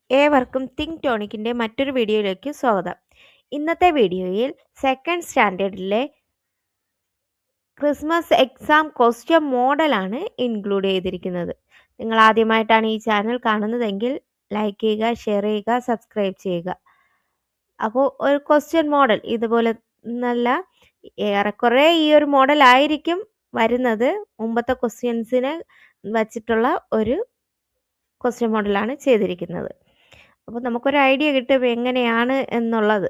ഏവർക്കും തിങ്ക് ടോണിക്കിൻ്റെ മറ്റൊരു വീഡിയോയിലേക്ക് സ്വാഗതം. ഇന്നത്തെ വീഡിയോയിൽ സെക്കൻഡ് സ്റ്റാൻഡേർഡിലെ ക്രിസ്മസ് എക്സാം ക്വസ്റ്റ്യൻ മോഡലാണ് ഇൻക്ലൂഡ് ചെയ്തിരിക്കുന്നത്. നിങ്ങൾ ആദ്യമായിട്ടാണ് ഈ ചാനൽ കാണുന്നതെങ്കിൽ ലൈക്ക് ചെയ്യുക, ഷെയർ ചെയ്യുക, സബ്സ്ക്രൈബ് ചെയ്യുക. അപ്പോൾ ഒരു ക്വസ്റ്റ്യൻ മോഡൽ ഇതുപോലെ നല്ല ഏറെക്കുറെ ഈ ഒരു മോഡൽ ആയിരിക്കും വരുന്നത്. മുമ്പത്തെ ക്വസ്റ്റ്യൻസിനെ വച്ചിട്ടുള്ള ഒരു ക്വസ്റ്റ്യൻ മോഡലാണ് ചെയ്തിരിക്കുന്നത്. അപ്പോൾ നമുക്കൊരു ഐഡിയ കിട്ടും എങ്ങനെയാണ് എന്നുള്ളത്.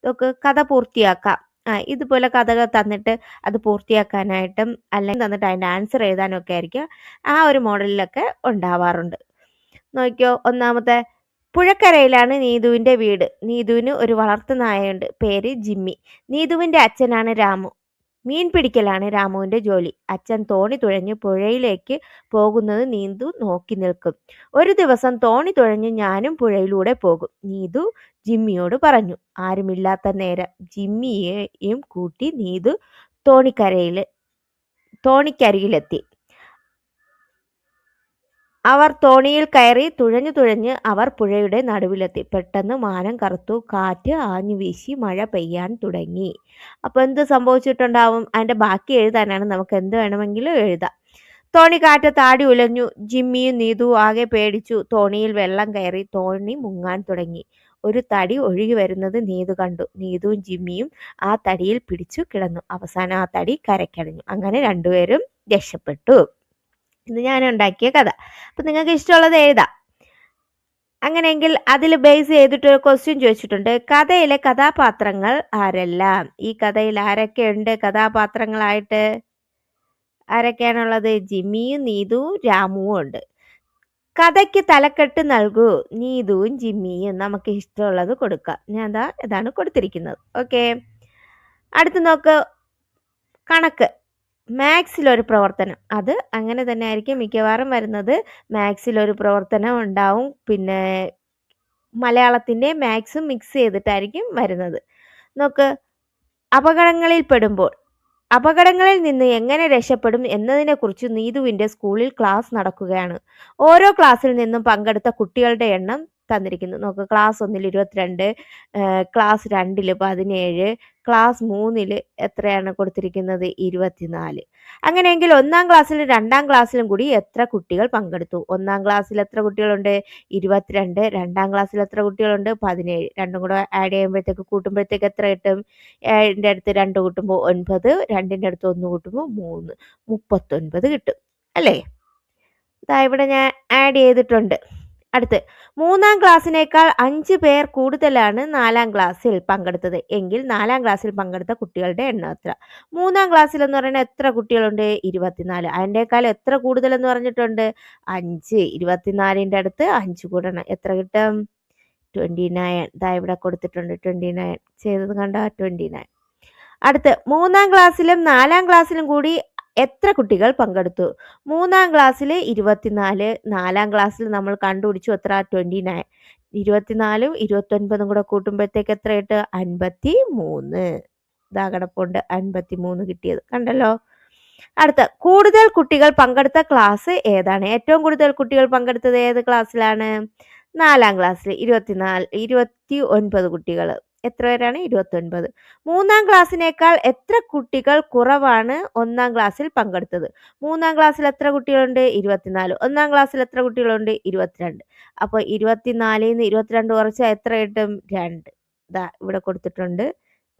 നമുക്ക് കഥ പൂർത്തിയാക്കാം. ഇതുപോലെ കഥകൾ തന്നിട്ട് അത് പൂർത്തിയാക്കാനായിട്ടും അല്ലെങ്കിൽ തന്നിട്ട് അതിൻ്റെ ആൻസർ എഴുതാനൊക്കെ ആയിരിക്കും ആ ഒരു മോഡലിലൊക്കെ ഉണ്ടാവാറുണ്ട്. നോക്കിയോ, ഒന്നാമത്തെ പുഴക്കരയിലാണ് നീതുവിൻ്റെ വീട്. നീതുവിന് ഒരു വളർത്തു നായയുണ്ട്, പേര് ജിമ്മി. നീതുവിൻ്റെ അച്ഛനാണ് രാമു. മീൻ പിടിക്കലാണ് രാമുവിൻ്റെ ജോലി. അച്ഛൻ തോണി തുഴഞ്ഞ് പുഴയിലേക്ക് പോകുന്നത് നീതു നോക്കി നിൽക്കും. ഒരു ദിവസം തോണി തുഴഞ്ഞ് ഞാനും പുഴയിലൂടെ പോകും, നീതു ജിമ്മിയോട് പറഞ്ഞു. ആരുമില്ലാത്ത നേരം ജിമ്മിയെയും കൂട്ടി നീതു തോണിക്കരികിലെത്തി. അവർ തോണിയിൽ കയറി. തുഴഞ്ഞ് അവർ പുഴയുടെ നടുവിലെത്തി. പെട്ടെന്ന് മാനം കറുത്തു. കാറ്റ് ആഞ്ഞു വീശി മഴ പെയ്യാൻ തുടങ്ങി. അപ്പോൾ എന്ത് സംഭവിച്ചിട്ടുണ്ടാവും? അതിൻ്റെ ബാക്കി എഴുതാനാണ്. നമുക്ക് എന്ത് വേണമെങ്കിലും എഴുതാം. തോണി കാറ്റത്ത് ആടി ഉലഞ്ഞു. ജിമ്മിയും നീതുവും ആകെ പേടിച്ചു. തോണിയിൽ വെള്ളം കയറി. തോണി മുങ്ങാൻ തുടങ്ങി. ഒരു തടി ഒഴുകി വരുന്നത് നീതു കണ്ടു. നീതുവും ജിമ്മിയും ആ തടിയിൽ പിടിച്ചു കിടന്നു. അവസാനം ആ തടി കരക്കടഞ്ഞു. അങ്ങനെ രണ്ടുപേരും രക്ഷപ്പെട്ടു. ഇത് ഞാൻ ഉണ്ടാക്കിയ കഥ. അപ്പം നിങ്ങൾക്ക് ഇഷ്ടമുള്ളത് എഴുതാം. അങ്ങനെയെങ്കിൽ അതിൽ ബേസ് ചെയ്തിട്ട് ഒരു ക്വസ്റ്റ്യൻ ചോദിച്ചിട്ടുണ്ട്. കഥയിലെ കഥാപാത്രങ്ങൾ ആരെല്ലാം? ഈ കഥയിൽ ആരൊക്കെയുണ്ട് കഥാപാത്രങ്ങളായിട്ട്? ആരൊക്കെയാണുള്ളത്? ജിമ്മിയും നീതുവും രാമുവും ഉണ്ട്. കഥയ്ക്ക് തലക്കെട്ട് നൽകൂ. നീതുവും ജിമ്മിയും. നമുക്ക് ഇഷ്ടമുള്ളത് കൊടുക്കാം. ഞാൻ ഇതാണ് കൊടുത്തിരിക്കുന്നത്. ഓക്കെ, അടുത്ത് നോക്ക്. കണക്ക്. മാത്സിലൊരു പ്രവർത്തനം. അത് അങ്ങനെ തന്നെ ആയിരിക്കും മിക്കവാറും വരുന്നത്. മാത്സിലൊരു പ്രവർത്തനം ഉണ്ടാവും. പിന്നെ മലയാളത്തിൻ്റെ മാത്സും മിക്സ് ചെയ്തിട്ടായിരിക്കും വരുന്നത്. നോക്ക്, അപകടങ്ങളിൽ നിന്ന് എങ്ങനെ രക്ഷപ്പെടും എന്നതിനെക്കുറിച്ച് നീതുവിൻ്റെ സ്കൂളിൽ ക്ലാസ് നടക്കുകയാണ്. ഓരോ ക്ലാസ്സിൽ നിന്നും പങ്കെടുത്ത കുട്ടികളുടെ എണ്ണം തന്നിരിക്കുന്നു. നോക്ക്, ക്ലാസ് 1 22, ക്ലാസ് 2 17, ക്ലാസ് 3 എത്രയാണ് കൊടുത്തിരിക്കുന്നത്? 24. അങ്ങനെയെങ്കിൽ 1-ാം ക്ലാസ്സിലും 2-ാം ക്ലാസ്സിലും കൂടി എത്ര കുട്ടികൾ പങ്കെടുത്തു? 1-ാം ക്ലാസ്സിൽ എത്ര കുട്ടികളുണ്ട്? 22. 2-ാം ക്ലാസ്സിൽ എത്ര കുട്ടികളുണ്ട്? 17. രണ്ടും കൂടെ ആഡ് ചെയ്യുമ്പോഴത്തേക്ക് കൂട്ടുമ്പോഴത്തേക്ക് എത്ര കിട്ടും? 7ൻ്റെ അടുത്ത് 2 കൂട്ടുമ്പോൾ 9, 2ൻ്റെ അടുത്ത് 1 കൂട്ടുമ്പോൾ 3, 39 കിട്ടും അല്ലേ? ഇവിടെ ഞാൻ ആഡ് ചെയ്തിട്ടുണ്ട്. അടുത്ത്, 3-ാം ക്ലാസ്സിനേക്കാൾ 5 പേർ കൂടുതലാണ് 4-ാം ക്ലാസ്സിൽ പങ്കെടുത്തത് എങ്കിൽ 4-ാം ക്ലാസ്സിൽ പങ്കെടുത്ത കുട്ടികളുടെ എണ്ണം എത്ര? 3-ാം ക്ലാസ്സിൽ എന്ന് പറയുന്നത് എത്ര കുട്ടികളുണ്ട്? 24. അതിൻ്റെക്കാൾ എത്ര കൂടുതലെന്ന് പറഞ്ഞിട്ടുണ്ട്? 5. 24ൻ്റെ അടുത്ത് 5 കൂടണം. എത്ര കിട്ടും? 29. ഇവിടെ കൊടുത്തിട്ടുണ്ട് 29. ചെയ്തത് കണ്ടോ? 29. അടുത്ത്, 3-ാം ക്ലാസ്സിലും 4-ാം ക്ലാസ്സിലും കൂടി എത്ര കുട്ടികൾ പങ്കെടുത്തു? 3-ാം ക്ലാസ്സിൽ 24, 4-ാം ക്ലാസ്സിൽ നമ്മൾ കണ്ടുപിടിച്ചു എത്ര? 29. 24ഉം 29ഉം കൂടെ കൂട്ടുമ്പോഴത്തേക്ക് എത്ര കിട്ടും? 53. കിടപ്പുണ്ട് 53 കിട്ടിയത് കണ്ടല്ലോ. അടുത്ത, കൂടുതൽ കുട്ടികൾ പങ്കെടുത്ത ക്ലാസ് ഏതാണ്? ഏറ്റവും കൂടുതൽ കുട്ടികൾ പങ്കെടുത്തത് ഏത് ക്ലാസ്സിലാണ്? 4-ാം ക്ലാസ്സിൽ 29 കുട്ടികൾ. എത്ര പേരാണ്? 29. 3-ാം ക്ലാസ്സിനേക്കാൾ എത്ര കുട്ടികൾ കുറവാണ് 1-ാം ക്ലാസ്സിൽ പങ്കെടുത്തത്? 3-ാം ക്ലാസ്സിൽ എത്ര കുട്ടികളുണ്ട്? 24. 1-ാം ക്ലാസ്സിൽ എത്ര കുട്ടികളുണ്ട്? 22. അപ്പോൾ 24ൽ നിന്ന് 22 കുറച്ചാൽ എത്ര കിട്ടും? 2. ഇവിടെ കൊടുത്തിട്ടുണ്ട്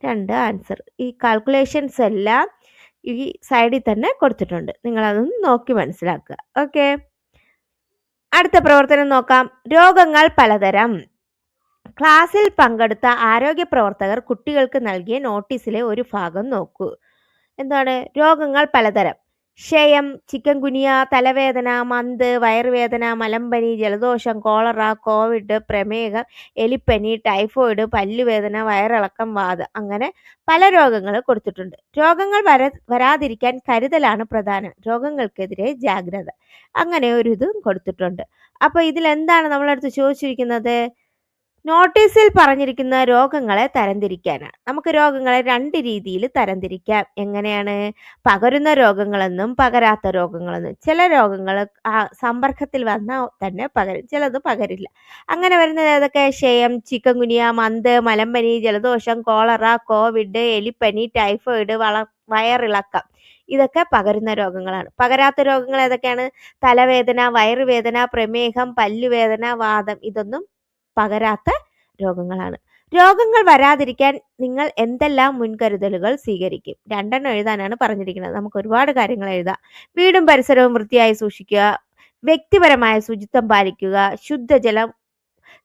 2 ആൻസർ. ഈ കാൽക്കുലേഷൻസ് എല്ലാം ഈ സൈഡിൽ തന്നെ കൊടുത്തിട്ടുണ്ട്. നിങ്ങളതൊന്ന് നോക്കി മനസ്സിലാക്കുക. ഓക്കെ, അടുത്ത പ്രവർത്തനം നോക്കാം. രോഗങ്ങൾ പലതരം. ക്ലാസ്സിൽ പങ്കെടുത്ത ആരോഗ്യ പ്രവർത്തകർ കുട്ടികൾക്ക് നൽകിയ നോട്ടീസിലെ ഒരു ഭാഗം നോക്കൂ. എന്താണ്? രോഗങ്ങൾ പലതരം. ക്ഷയം, ചിക്കൻ ഗുനിയ, തലവേദന, മന്ത്, വയറുവേദന, മലമ്പനി, ജലദോഷം, കോളറ, കോവിഡ്, പ്രമേഹം, എലിപ്പനി, ടൈഫോയിഡ്, പല്ലുവേദന, വയറിളക്കം, വാദം, അങ്ങനെ പല രോഗങ്ങൾ കൊടുത്തിട്ടുണ്ട്. രോഗങ്ങൾ വരാതിരിക്കാൻ കരുതലാണ് പ്രധാനം. രോഗങ്ങൾക്കെതിരെ ജാഗ്രത, അങ്ങനെ ഒരു ഇതും കൊടുത്തിട്ടുണ്ട്. അപ്പോൾ ഇതിലെന്താണ് നമ്മളടുത്ത് ചോദിച്ചിരിക്കുന്നത്? നോട്ടീസിൽ പറഞ്ഞിരിക്കുന്ന രോഗങ്ങളെ തരംതിരിക്കാനാണ്. നമുക്ക് രോഗങ്ങളെ 2 രീതിയിൽ തരംതിരിക്കാം. എങ്ങനെയാണ്? പകരുന്ന രോഗങ്ങളെന്നും പകരാത്ത രോഗങ്ങളെന്നും. ചില രോഗങ്ങൾ സമ്പർക്കത്തിൽ വന്നാൽ തന്നെ പകരും. ചിലത് പകരില്ല. അങ്ങനെ വരുന്നത് ഏതൊക്കെ? ക്ഷയം, ചിക്കൻ ഗുനിയ, മന്ത്, മലമ്പനി, ജലദോഷം, കോളറ, കോവിഡ്, എലിപ്പനി, ടൈഫോയിഡ്, വയറിളക്കം. ഇതൊക്കെ പകരുന്ന രോഗങ്ങളാണ്. പകരാത്ത രോഗങ്ങൾ ഏതൊക്കെയാണ്? തലവേദന, വയറുവേദന, പ്രമേഹം, പല്ലുവേദന, വാതം. ഇതൊന്നും പകരാത്ത രോഗങ്ങളാണ്. രോഗങ്ങൾ വരാതിരിക്കാൻ നിങ്ങൾ എന്തെല്ലാം മുൻകരുതലുകൾ സ്വീകരിക്കും? 2 എണ്ണം എഴുതാനാണ് പറഞ്ഞിരിക്കുന്നത്. നമുക്ക് ഒരുപാട് കാര്യങ്ങൾ എഴുതാം. വീടും പരിസരവും വൃത്തിയായി സൂക്ഷിക്കുക, വ്യക്തിപരമായ ശുചിത്വം പാലിക്കുക,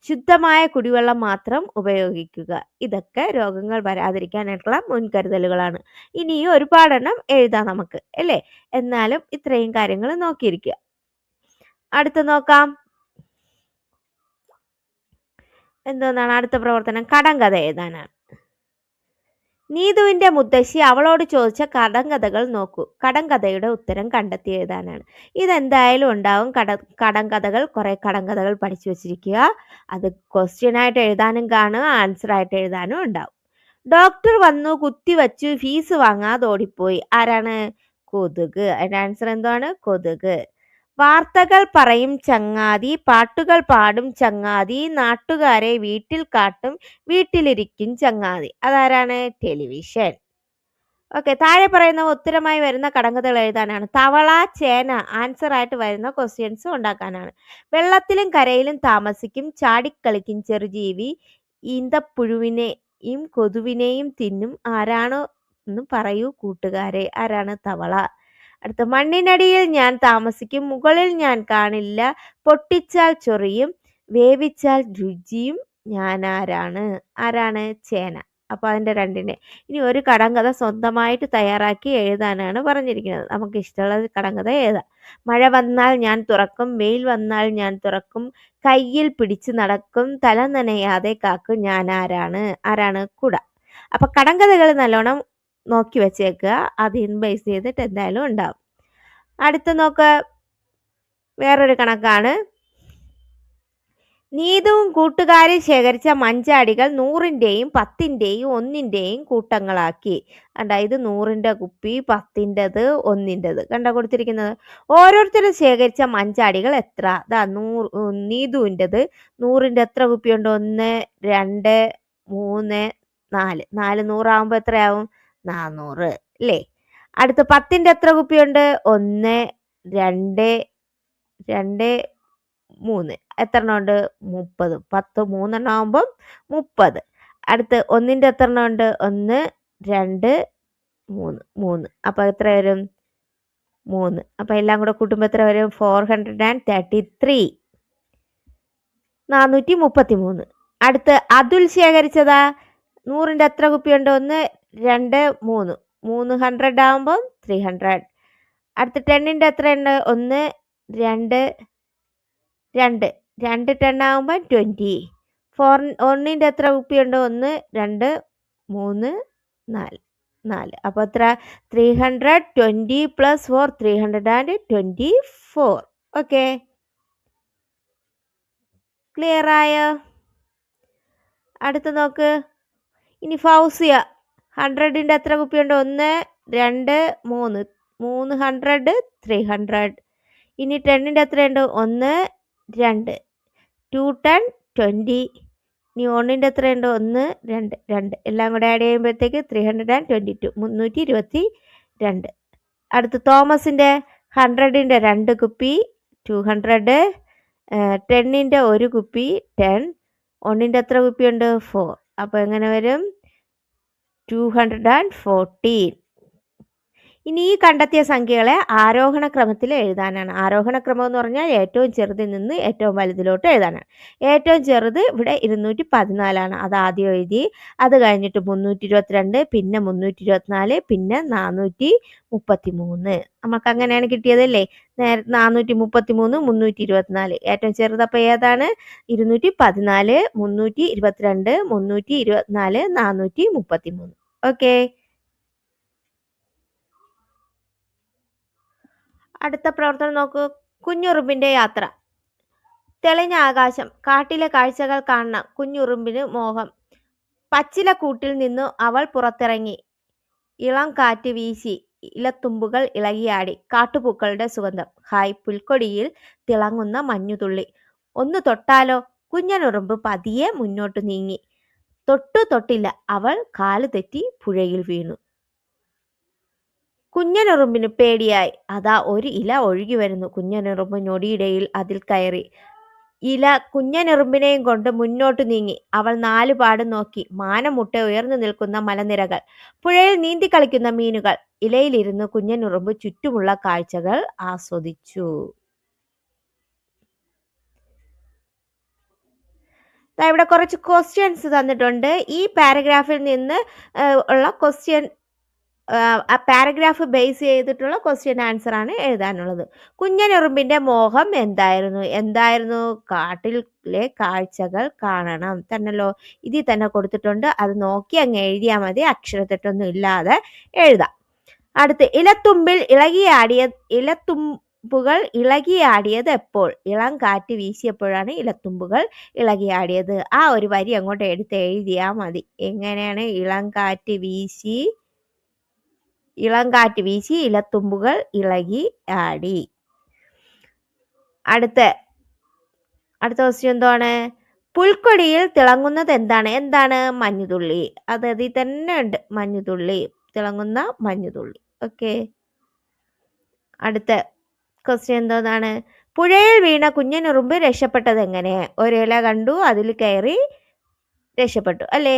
ശുദ്ധമായ കുടിവെള്ളം മാത്രം ഉപയോഗിക്കുക. ഇതൊക്കെ രോഗങ്ങൾ വരാതിരിക്കാനായിട്ടുള്ള മുൻകരുതലുകളാണ്. ഇനി ഒരുപാടെണ്ണം എഴുതാം നമുക്ക്, അല്ലേ? എന്നാലും ഇത്രയും കാര്യങ്ങൾ നോക്കിയിരിക്കുക. അടുത്ത് നോക്കാം. എന്തോന്നാണ് അടുത്ത പ്രവർത്തനം? കടങ്കഥ എഴുതാനാണ്. നീതുവിന്റെ മുത്തശ്ശി അവളോട് ചോദിച്ച കടങ്കഥകൾ നോക്കൂ. കടങ്കഥയുടെ ഉത്തരം കണ്ടെത്തി എഴുതാനാണ്. ഇതെന്തായാലും ഉണ്ടാവും. കടങ്കഥകൾ, കുറെ കടങ്കഥകൾ പഠിച്ചു വെച്ചിരിക്കുക. അത് ക്വസ്റ്റ്യൻ ആയിട്ട് എഴുതാനും കാണുക, ആൻസർ ആയിട്ട് എഴുതാനും ഉണ്ടാവും. ഡോക്ടർ വന്നു, കുത്തിവച്ചു, ഫീസ് വാങ്ങാതെ ഓടിപ്പോയി. ആരാണ്? കൊതുക്. അതിന്റെ ആൻസർ എന്താണ്? കൊതുക്. വാർത്തകൾ പറയും ചങ്ങാതി, പാട്ടുകൾ പാടും ചങ്ങാതി, നാട്ടുകാരെ വീട്ടിൽ കാട്ടും, വീട്ടിലിരിക്കും ചങ്ങാതി. അതാരാണ്? ടെലിവിഷൻ. ഓക്കെ, താഴെ പറയുന്ന ഉത്തരമായി വരുന്ന കടങ്കഥകൾ എഴുതാനാണ്. തവള, ചേന ആൻസർ ആയിട്ട് വരുന്ന ക്വസ്റ്റ്യൻസ് ഉണ്ടാക്കാനാണ്. വെള്ളത്തിലും കരയിലും താമസിക്കും, ചാടിക്കളിക്കും ചെറുജീവി, ഈന്തപ്പുഴുവിനെയും കൊതുവിനെയും തിന്നും. ആരാണോ എന്ന് പറയൂ കൂട്ടുകാരെ. ആരാണ്? തവള. അടുത്ത, മണ്ണിനടിയിൽ ഞാൻ താമസിക്കും, മുകളിൽ ഞാൻ കാണില്ല, പൊട്ടിച്ചാൽ ചൊറിയും, വേവിച്ചാൽ രുചിയും, ഞാനാരാണ്? ആരാണ്? ചേന. അപ്പൊ അതിന്റെ 2ന്റെ. ഇനി ഒരു കടങ്കഥ സ്വന്തമായിട്ട് തയ്യാറാക്കി എഴുതാനാണ് പറഞ്ഞിരിക്കുന്നത്. നമുക്ക് ഇഷ്ടമുള്ള കടങ്കഥ എഴുതാം. മഴ വന്നാൽ ഞാൻ തുറക്കും, വെയിൽ വന്നാൽ ഞാൻ തുറക്കും, കയ്യിൽ പിടിച്ചു നടക്കും, തല നനയാതെ കാക്കും, ഞാൻ ആരാണ്? ആരാണ്? കുട. അപ്പൊ കടങ്കഥകൾ നല്ലോണം നോക്കി വെച്ചേക്കുക. അതിന് ബേസ് ചെയ്തിട്ട് എന്തായാലും ഉണ്ടാവും. അടുത്ത നോക്ക്, വേറൊരു കണക്കാണ്. നീതുവും കൂട്ടുകാരും ശേഖരിച്ച മഞ്ചാടികൾ 100ന്റെയും 10ന്റെയും 1ന്റെയും കൂട്ടങ്ങളാക്കി. കണ്ട, ഇത് 100ന്റെ കുപ്പി, 10ന്റേത്, 1ന്റേത്. കണ്ട കൊടുത്തിരിക്കുന്നത്. ഓരോരുത്തരും ശേഖരിച്ച മഞ്ചാടികൾ എത്ര? നീതുവിൻ്റെത് 100ന്റെ എത്ര കുപ്പിയുണ്ട്? 1, 2, 3, 4. 4 100 എത്രയാവും? 400, അല്ലേ? അടുത്ത 10ന്റെ എത്ര കുപ്പിയുണ്ട്? 1, 2, 2, 3. എത്ര എണ്ണം ഉണ്ട്? 30. 10 3 ആവുമ്പം 30. അടുത്ത് 1ന്റെ എത്ര എണ്ണം ഉണ്ട്? 1, 2, 3. 3. അപ്പൊ എത്ര വരും? 3. അപ്പൊ എല്ലാം കൂടെ കൂട്ടുമ്പോ എത്ര വരും? 433. 433. അടുത്ത് അതുൽ ശേഖരിച്ചതാ 100ന്റെ എത്ര കുപ്പിയുണ്ട്? 1, 2, 3. 300 ആവുമ്പം 300. അടുത്ത 10ന്റെ എത്ര ഉണ്ട്? 1, 2, 2. 2 10 ആവുമ്പോൾ 20. 1ന്റെ എത്ര കുപ്പിയുണ്ട്? 1, 2, 3, 4. 4. അപ്പൊ എത്ര? 320 പ്ലസ് 4, 324. ഓക്കെ, ക്ലിയർ ആയോ? അടുത്ത് നോക്ക്. ഇനി ഫൗസിയ 100ന്റെ എത്ര കുപ്പിയുണ്ട്? 1, 2, 3. 300, 300. ഇനി 10ന്റെ എത്രയുണ്ട്? 1, 2. 2 10 20. ഇനി 1ന്റെ എത്രയുണ്ട്? 1, 2, 2. എല്ലാം കൂടെ ആഡ് ചെയ്യുമ്പോഴത്തേക്ക് 322. 322. അടുത്ത് തോമസിന്റെ 100ന്റെ 2 കുപ്പി 200. 10ന്റെ 1 കുപ്പി 10. 1ന്റെ എത്ര കുപ്പിയുണ്ട്? 4. അപ്പൊ എങ്ങനെ വരും? 214. ഇനി ഈ കണ്ടെത്തിയ സംഖ്യകളെ ആരോഹണ ക്രമത്തിൽ എഴുതാനാണ്. ആരോഹണ ക്രമം എന്ന് പറഞ്ഞാൽ ഏറ്റവും ചെറുതിൽ നിന്ന് ഏറ്റവും വലുതിലോട്ട് എഴുതാനാണ്. ഏറ്റവും ചെറുത് ഇവിടെ 214 അത് ആദ്യം എഴുതി. അത് കഴിഞ്ഞിട്ട് 322, പിന്നെ 324, പിന്നെ 433. നമുക്ക് അങ്ങനെയാണ് കിട്ടിയതല്ലേ? 433, 324. ഏറ്റവും ചെറുത് അപ്പൊ ഏതാണ്? 214, 322, 324, 433. ഓക്കെ, അടുത്ത പ്രവർത്തനം നോക്കൂ. കുഞ്ഞുറുമ്പിന്റെ യാത്ര. തെളിഞ്ഞ ആകാശം, കാട്ടിലെ കാഴ്ചകൾ കാണണം, കുഞ്ഞുറുമ്പിന് മോഹം. പച്ചിലക്കൂട്ടിൽ നിന്നു അവൾ പുറത്തിറങ്ങി. ഇളം കാറ്റ് വീശി, ഇലത്തുമ്പുകൾ ഇളകിയാടി. കാട്ടുപൂക്കളുടെ സുഗന്ധം. ഹായ്, പുൽക്കൊടിയിൽ തിളങ്ങുന്ന മഞ്ഞുതുള്ളി. ഒന്ന് തൊട്ടാലോ? കുഞ്ഞനുറുമ്പ് പതിയെ മുന്നോട്ടു നീങ്ങി. തൊട്ടില്ല, അവൾ കാല് തെറ്റി പുഴയിൽ വീണു. കുഞ്ഞനുറുമ്പിന് പേടിയായി. അതാ ഒരു ഇല ഒഴുകി വരുന്നു. കുഞ്ഞനുറുമ്പ് ഞൊടിയിടയിൽ അതിൽ കയറി. ഇല കുഞ്ഞനെറുമ്പിനെയും കൊണ്ട് മുന്നോട്ടു നീങ്ങി. അവൾ നാലുപാടും നോക്കി. മാനമുട്ട ഉയർന്നു നിൽക്കുന്ന മലനിരകൾ, പുഴയിൽ നീന്തി കളിക്കുന്ന മീനുകൾ. ഇലയിലിരുന്ന് കുഞ്ഞനുറുമ്പ് ചുറ്റുമുള്ള കാഴ്ചകൾ ആസ്വദിച്ചു. ഇവിടെ കുറച്ച് ക്വസ്റ്റ്യൻസ് തന്നിട്ടുണ്ട്. ഈ പാരഗ്രാഫിൽ നിന്ന് ഉള്ള ക്വസ്റ്റ്യൻ, പാരഗ്രാഫ് ബേസ് ചെയ്തിട്ടുള്ള ക്വസ്റ്റ്യൻ ആൻസർ ആണ് എഴുതാനുള്ളത്. കുഞ്ഞനുറുമ്പിന്റെ മോഹം എന്തായിരുന്നു? കാട്ടിലെ കാഴ്ചകൾ കാണണം തന്നല്ലോ. ഇതിൽ തന്നെ കൊടുത്തിട്ടുണ്ട്. അത് നോക്കി അങ്ങ് എഴുതിയാൽ മതി, അക്ഷരത്തെറ്റൊന്നും ഇല്ലാതെ എഴുതാം. അടുത്ത്, ഇലത്തുമ്പുകൾ ഇളകിയാടിയത് എപ്പോൾ? ഇളം കാറ്റ് വീശിയപ്പോഴാണ് ഇലത്തുമ്പുകൾ ഇളകിയാടിയത്. ആ ഒരു വരി അങ്ങോട്ട് എടുത്ത് എഴുതിയാൽ മതി. എങ്ങനെയാണ്? ഇളം കാറ്റ് വീശി ഇലത്തുമ്പുകൾ ഇളകി ആടി. അടുത്ത ക്വസ്റ്റ്യൻ എന്താണ്? പുൽക്കൊടിയിൽ തിളങ്ങുന്നത് എന്താണ്? മഞ്ഞുതുള്ളി. അത് അതിൽ തന്നെ ഉണ്ട്, മഞ്ഞുതുള്ളി, തിളങ്ങുന്ന മഞ്ഞുതുള്ളി. ഓക്കെ. അടുത്ത ക്വസ്റ്റ്യൻ എന്താണ്? പുഴയിൽ വീണ കുഞ്ഞനുറുമ്പ് രക്ഷപ്പെട്ടത് എങ്ങനെ? ഒരില കണ്ടു, അതിൽ കയറി രക്ഷപ്പെട്ടു അല്ലേ?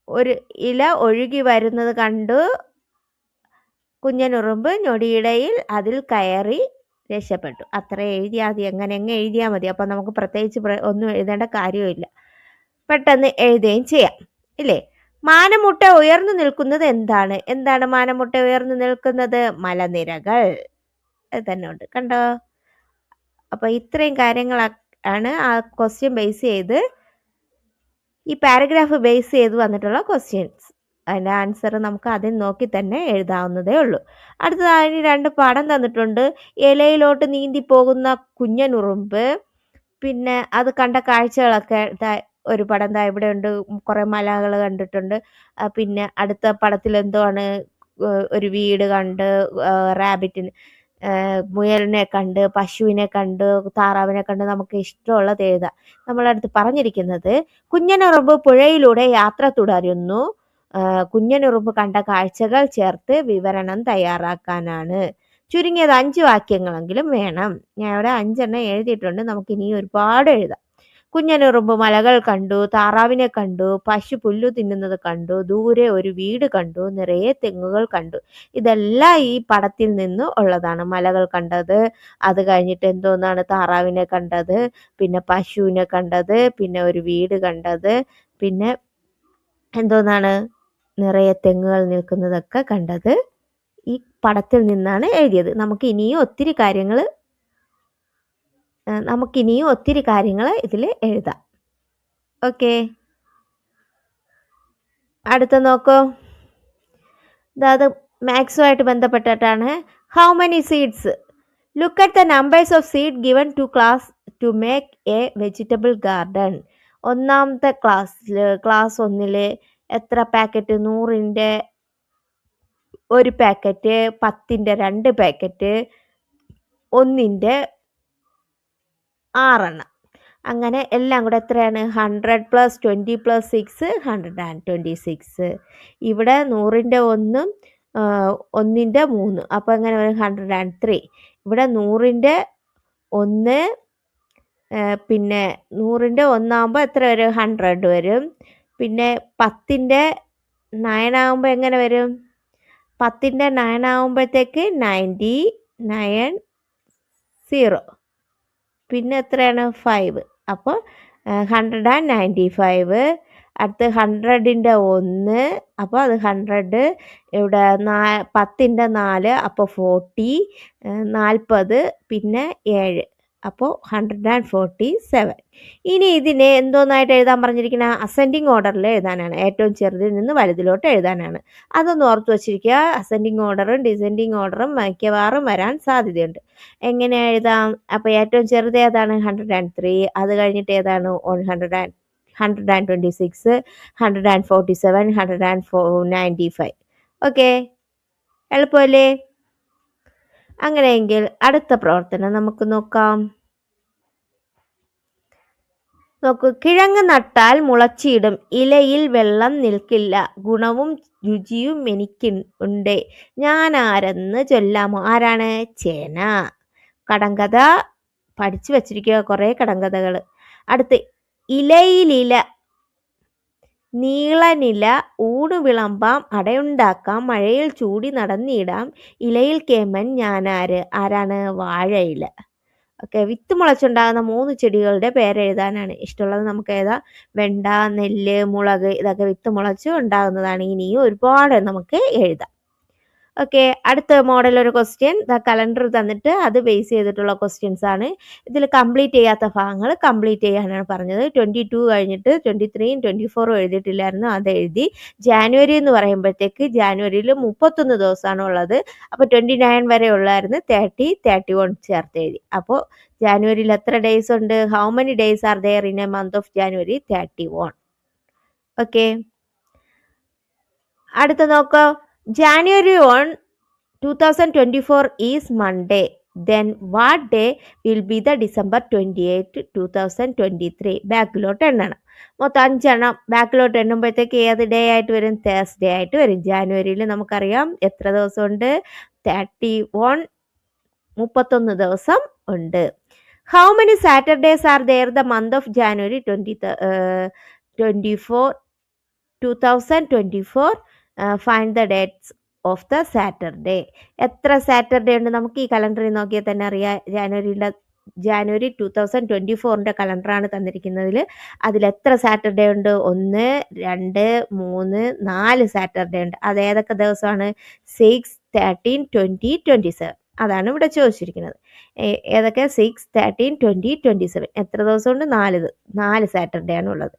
ഒരു ഇല ഒഴുകി വരുന്നത് കണ്ടു, കുഞ്ഞനുറുമ്പ് ഞൊടിയിടയിൽ അതിൽ കയറി രക്ഷപ്പെട്ടു. അത്ര എഴുതിയാൽ മതി. എങ്ങനെ എഴുതിയാൽ മതി. അപ്പം നമുക്ക് പ്രത്യേകിച്ച് ഒന്നും എഴുതേണ്ട കാര്യമില്ല, പെട്ടെന്ന് എഴുതുകയും ചെയ്യാം ഇല്ലേ? മാനമുട്ട ഉയർന്നു നിൽക്കുന്നത് എന്താണ് മാനമുട്ട ഉയർന്നു നിൽക്കുന്നത്? മലനിരകൾ. അത് തന്നെ ഉണ്ട്, കണ്ടോ? അപ്പൊ ഇത്രയും കാര്യങ്ങളാണ് ആ ക്വസ്റ്റ്യൻ ബേസ് ചെയ്ത്, ഈ പാരഗ്രാഫ് ബേസ് ചെയ്ത് വന്നിട്ടുള്ള ക്വസ്റ്റ്യൻസ്. അതിൻ്റെ ആൻസർ നമുക്ക് അതിൽ നോക്കി തന്നെ എഴുതാവുന്നതേ ഉള്ളൂ. അടുത്തതായി 2 പടം തന്നിട്ടുണ്ട്. ഇലയിലോട്ട് നീന്തി പോകുന്ന കുഞ്ഞനുറുമ്പ്, പിന്നെ അത് കണ്ട കാഴ്ചകളൊക്കെ ഒരു പടം ഇവിടെ ഉണ്ട്. കുറെ മലകൾ കണ്ടിട്ടുണ്ട്. പിന്നെ അടുത്ത പടത്തിൽ എന്താണ്? ഒരു വീട് കണ്ട്, റാബിറ്റിന്, മുയലിനെ കണ്ട്, പശുവിനെ കണ്ട്, താറാവിനെ കണ്ട്, നമുക്ക് ഇഷ്ടമുള്ളത് എഴുതാം. നമ്മളടുത്ത് പറഞ്ഞിരിക്കുന്നത് കുഞ്ഞനുറുമ്പ് പുഴയിലൂടെ യാത്ര തുടരുന്നു. കുഞ്ഞനുറുമ്പ് കണ്ട കാഴ്ചകൾ ചേർത്ത് വിവരണം തയ്യാറാക്കാനാണ്. ചുരുങ്ങിയത് 5 വാക്യങ്ങളെങ്കിലും വേണം. ഞാൻ ഇവിടെ 5 എണ്ണം എഴുതിയിട്ടുണ്ട്. നമുക്ക് ഇനി ഒരുപാട് എഴുതാം. കുഞ്ഞനുറുമ്പ് മലകൾ കണ്ടു, താറാവിനെ കണ്ടു, പശു പുല്ലു തിന്നുന്നത് കണ്ടു, ദൂരെ ഒരു വീട് കണ്ടു, നിറയെ തെങ്ങുകൾ കണ്ടു. ഇതെല്ലാം ഈ പടത്തിൽ നിന്ന് ഉള്ളതാണ്. മലകൾ കണ്ടത്, അത് കഴിഞ്ഞിട്ട് എന്തോന്നാണ്? താറാവിനെ കണ്ടത്, പിന്നെ പശുവിനെ കണ്ടത്, പിന്നെ ഒരു വീട് കണ്ടത്, പിന്നെ എന്തോന്നാണ്? നിറയെ തെങ്ങുകൾ നിൽക്കുന്നതൊക്കെ കണ്ടത് ഈ പടത്തിൽ നിന്നാണ് എഴുതിയത്. നമുക്ക് ഇനിയും ഒത്തിരി കാര്യങ്ങൾ ഇതിൽ എഴുതാം. ഓക്കെ. അടുത്ത നോക്കൂ. അത് മാത്സുമായിട്ട് ബന്ധപ്പെട്ടിട്ടാണ്. How many seeds? Look at the numbers of seed given to class to make a vegetable garden. ഒന്നാമത്തെ ക്ലാസ് 1 എത്ര പാക്കറ്റ്? 100ന്റെ 1 പാക്കറ്റ്, 10ന്റെ 2 പാക്കറ്റ്, 1ന്റെ 6 എണ്ണം. അങ്ങനെ എല്ലാം കൂടെ എത്രയാണ്? 100 + 20 + 6 126. ഇവിടെ 100ന്റെ 1, 1ന്റെ 3, അപ്പോൾ എങ്ങനെ വരും? 103. ഇവിടെ 100ന്റെ 1, പിന്നെ 100ന്റെ 1 ആകുമ്പോൾ എത്ര വരും? 100 വരും. പിന്നെ 10ന്റെ 9 ആകുമ്പോൾ എങ്ങനെ വരും? 10ന്റെ 9 ആകുമ്പോഴത്തേക്ക് 99 പിന്നെ എത്രയാണ്? 5. അപ്പോൾ 195. അടുത്ത് 100ന്റെ 1, അപ്പോൾ അത് 100. ഇവിടെ 10ന്റെ 4, അപ്പോൾ 40, 40, പിന്നെ 7, അപ്പോൾ 147. ഇനി ഇതിനെ എന്തോന്നായിട്ട് എഴുതാൻ പറഞ്ഞിരിക്കുന്നത്? അസെൻഡിങ് ഓർഡറിൽ എഴുതാനാണ്. ഏറ്റവും ചെറുതിൽ നിന്ന് വലുതിലോട്ട് എഴുതാനാണ്. അതൊന്ന് ഓർത്ത് വച്ചിരിക്കുക. അസെൻഡിങ് ഓർഡറും ഡിസെൻഡിങ് ഓർഡറും മിക്കവാറും വരാൻ സാധ്യതയുണ്ട്. എങ്ങനെ എഴുതാം? അപ്പോൾ ഏറ്റവും ചെറുത് ഏതാണ്? 103. അത് കഴിഞ്ഞിട്ട് ഏതാണ്? 126, 147, 195. ഓക്കെ, എളുപ്പമല്ലേ? അങ്ങനെയെങ്കിൽ അടുത്ത പ്രവർത്തനം നമുക്ക് നോക്കാം. നോക്കൂ, കിഴങ്ങ് നട്ടാൽ മുളച്ചിടും, ഇലയിൽ വെള്ളം നിൽക്കില്ല, ഗുണവും രുചിയും എനിക്കുണ്ട്, ഞാൻ ആരെന്ന് ചൊല്ലാമോ? ആരാണ്? ചേന. കടങ്കഥ പഠിച്ചു വച്ചിരിക്കുക, കുറേ കടങ്കഥകൾ. അടുത്ത്, ഇലയിലില, നീളനില, ഊണ് വിളമ്പാം, അടയുണ്ടാക്കാം, മഴയിൽ ചൂടി നടന്നിടാം, ഇലയിൽ കേമൻ ഞാനാര്? ആരാണ്? വാഴയില. ഓക്കെ, വിത്ത് മുളച്ചുണ്ടാകുന്ന 3 ചെടികളുടെ പേരെഴുതാനാണ്. ഇഷ്ടമുള്ളത് നമുക്ക് എഴുതാം. വെണ്ട, നെല്ല്, മുളക്, ഇതൊക്കെ വിത്ത് മുളച്ച് ഉണ്ടാകുന്നതാണ്. ഇനിയും ഒരുപാട് നമുക്ക് എഴുതാം. ഓക്കെ, അടുത്ത മോഡൽ ഒരു ക്വസ്റ്റ്യൻ. കലണ്ടർ തന്നിട്ട് അത് ബേസ് ചെയ്തിട്ടുള്ള ക്വസ്റ്റ്യൻസ് ആണ്. ഇതിൽ കംപ്ലീറ്റ് ചെയ്യാത്ത ഭാഗങ്ങൾ കംപ്ലീറ്റ് ചെയ്യാനാണ് പറഞ്ഞത്. 22 കഴിഞ്ഞിട്ട് 23യും 24ഉം എഴുതിയിട്ടില്ലായിരുന്നു, അത് എഴുതി. ജാനുവരി എന്ന് പറയുമ്പോഴത്തേക്ക് ജാനുവരിയിൽ 31 ദിവസമാണ് ഉള്ളത്. അപ്പോൾ 29 വരെ ഉള്ളായിരുന്നു, 30, 31 ചേർത്ത് എഴുതി. അപ്പോൾ ജാനുവരിയിൽ എത്ര ഡേയ്സ് ഉണ്ട്? How many days are there in a month of January? 31. Okay, അടുത്ത നോക്കോ. January 1, 2024 is Monday. Then what day will be the December 28, 2023? ബാക്കിലോട്ട് എണ്ണണം. മൊത്തം 5 എണ്ണം. ബാക്കിലോട്ട് എണ്ണുമ്പോഴത്തേക്ക് ഏത് ഡേ ആയിട്ട് വരും? തേഴ്സ്ഡേ ആയിട്ട് വരും. ജാനുവരിയിൽ നമുക്കറിയാം എത്ര ദിവസമുണ്ട്? 31 ദിവസം ഉണ്ട്. How many Saturdays are there the month of January 2024? Find the dates of the Saturday. എത്ര സാറ്റർഡേ ഉണ്ട്? നമുക്ക് ഈ കലണ്ടറിൽ നോക്കിയാൽ തന്നെ അറിയാം. ജാനുവരി 2024 കലണ്ടറാണ് തന്നിരിക്കുന്നതിൽ. അതിൽ എത്ര സാറ്റർഡേ ഉണ്ട്? 1, 2, 3, 4 സാറ്റർഡേ ഉണ്ട്. അത് ഏതൊക്കെ ദിവസമാണ്? 6, 13, 20, 27. അതാണ് ഇവിടെ ചോദിച്ചിരിക്കുന്നത്. ഏതൊക്കെ? 6, 13, 20, 27. എത്ര ദിവസമുണ്ട്? 4 സാറ്റർഡേ ആണ് ഉള്ളത്.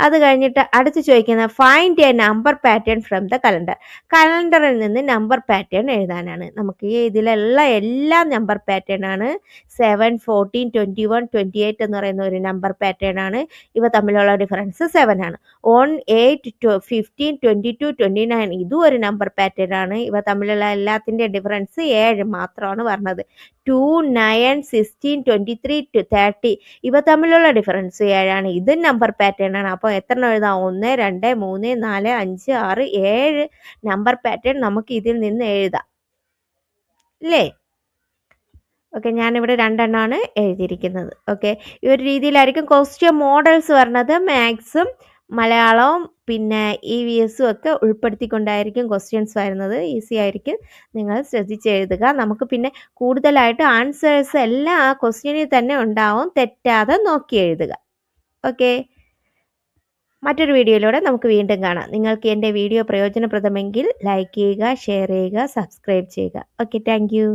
അത് കഴിഞ്ഞിട്ട് അടുത്ത് ചോദിക്കുന്ന find A number pattern from the calendar. കലണ്ടറിൽ നിന്ന് നമ്പർ പാറ്റേൺ എഴുതാനാണ്. നമുക്ക് ഇതിലുള്ള എല്ലാം നമ്പർ പാറ്റേൺ ആണ്. 7, 14, 21, 28 എന്ന് പറയുന്ന ഒരു നമ്പർ പാറ്റേൺ ആണ്. ഇവ തമ്മിലുള്ള ഡിഫറൻസ് 7 ആണ്. 1, 8, 15, 22, 29 ഇതും ഒരു നമ്പർ പാറ്റേൺ ആണ്. ഇവ തമ്മിലുള്ള എല്ലാത്തിൻ്റെ ഡിഫറൻസ് 7 മാത്രമാണ് പറഞ്ഞത്. 2, 9, 16, 23 to 30 ഇവ തമ്മിലുള്ള ഡിഫറൻസ് 7 ആണ്. ഇത് നമ്പർ പാറ്റേൺ ആണ്. അപ്പോൾ എത്ര എഴുതാം? 1, 2, 3, 4, 5, 6, 7 നമ്പർ പാറ്റേൺ നമുക്ക് ഇതിൽ നിന്ന് എഴുതാം അല്ലേ? ഓക്കെ, ഞാനിവിടെ 2 എണ്ണമാണ് എഴുതിയിരിക്കുന്നത്. ഓക്കെ, ഈ ഒരു രീതിയിലായിരിക്കും ക്വസ്റ്റ്യൻ മോഡൽസ് വരുന്നത്. മാത്സും മലയാളവും പിന്നെ EVSും ഒക്കെ ഉൾപ്പെടുത്തിക്കൊണ്ടായിരിക്കും ക്വസ്റ്റ്യൻസ് വരുന്നത്. ഈസി ആയിരിക്കും, നിങ്ങൾ ശ്രദ്ധിച്ചെഴുതുക. നമുക്ക് പിന്നെ കൂടുതലായിട്ട് ആൻസേഴ്സ് എല്ലാം ആ ക്വസ്റ്റ്യനിൽ തന്നെ ഉണ്ടാവും, തെറ്റാതെ നോക്കി എഴുതുക. ഓക്കെ, മറ്റൊരു വീഡിയോയിലൂടെ നമുക്ക് വീണ്ടും കാണാം. നിങ്ങൾക്ക് എൻ്റെ വീഡിയോ പ്രയോജനപ്രദമെങ്കിൽ ലൈക്ക് ചെയ്യുക, ഷെയർ ചെയ്യുക, സബ്സ്ക്രൈബ് ചെയ്യുക. Okay, thank you.